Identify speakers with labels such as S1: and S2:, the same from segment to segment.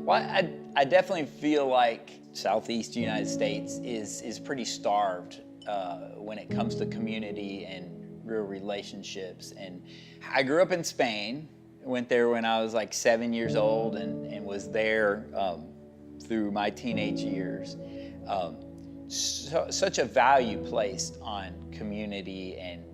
S1: Well, I definitely feel like Southeast United States is pretty starved when it comes to community and real relationships. And I grew up in Spain, went there when I was like 7 years old and was there through my teenage years. Such a value placed on community and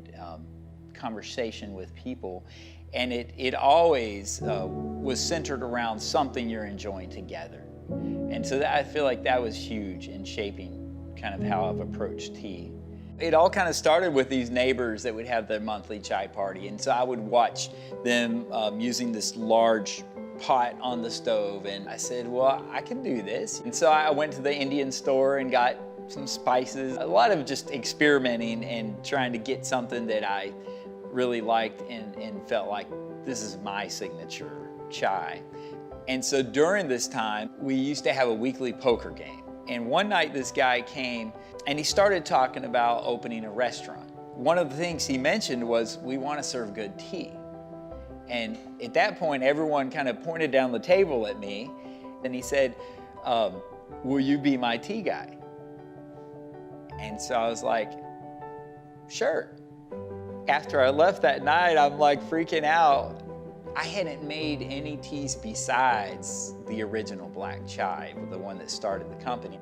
S1: conversation with people. And it always was centered around something you're enjoying together. And so I feel like that was huge in shaping kind of how I've approached tea. It all kind of started with these neighbors that would have their monthly chai party. And so I would watch them using this large pot on the stove. And I said, well, I can do this. And so I went to the Indian store and got some spices. A lot of just experimenting and trying to get something that I really liked and felt like this is my signature chai. And so during this time, we used to have a weekly poker game. And one night this guy came and he started talking about opening a restaurant. One of the things he mentioned was, we want to serve good tea. And at that point, everyone kind of pointed down the table at me and he said, will you be my tea guy? And so I was like, sure. After I left that night, I'm like freaking out. I hadn't made any teas besides the original black chai, the one that started the company.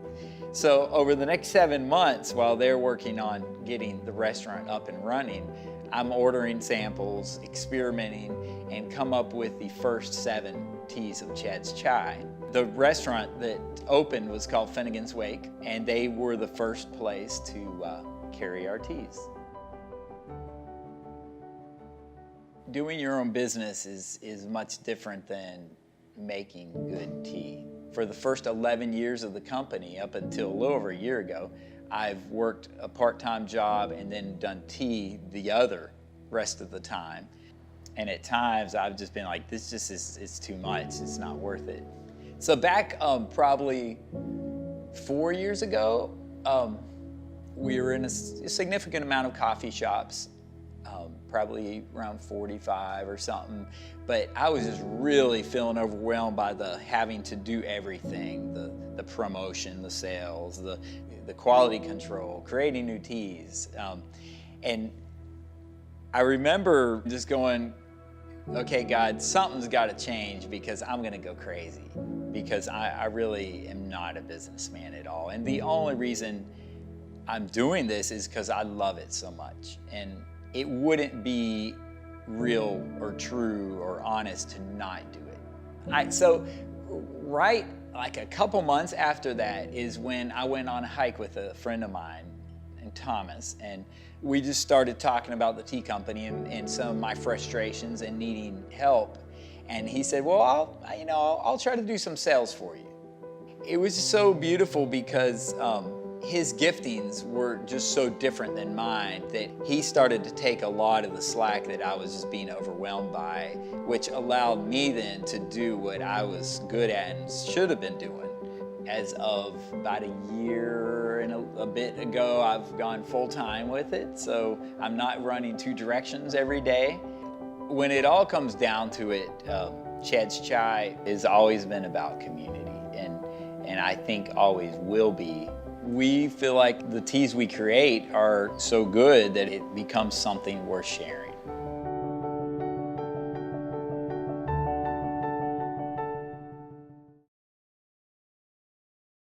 S1: So over the next 7 months, while they're working on getting the restaurant up and running, I'm ordering samples, experimenting, and come up with the first 7 teas of Chad's Chai. The restaurant that opened was called Finnegan's Wake, and they were the first place to carry our teas. Doing your own business is much different than making good tea. For the first 11 years of the company, up until a little over a year ago, I've worked a part-time job and then done tea the other rest of the time. And at times I've just been like, this just it's too much, it's not worth it. So back probably 4 years ago, we were in a significant amount of coffee shops, probably around 45 or something. But I was just really feeling overwhelmed by the having to do everything, the promotion, the sales, the quality control, creating new teas. And I remember just going, okay, God, something's got to change because I'm going to go crazy, because I really am not a businessman at all. And the only reason I'm doing this is because I love it so much. And it wouldn't be real or true or honest to not do it. So right like a couple months after that is when I went on a hike with a friend of mine named Thomas, and we just started talking about the tea company and some of my frustrations and needing help. And he said, well, I'll try to do some sales for you. It was just so beautiful because his giftings were just so different than mine that he started to take a lot of the slack that I was just being overwhelmed by, which allowed me then to do what I was good at and should have been doing. As of about a year and a bit ago, I've gone full-time with it, so I'm not running 2 directions every day. When it all comes down to it, Chad's Chai has always been about community, and I think always will be. We feel like the teas we create are so good that it becomes something worth sharing.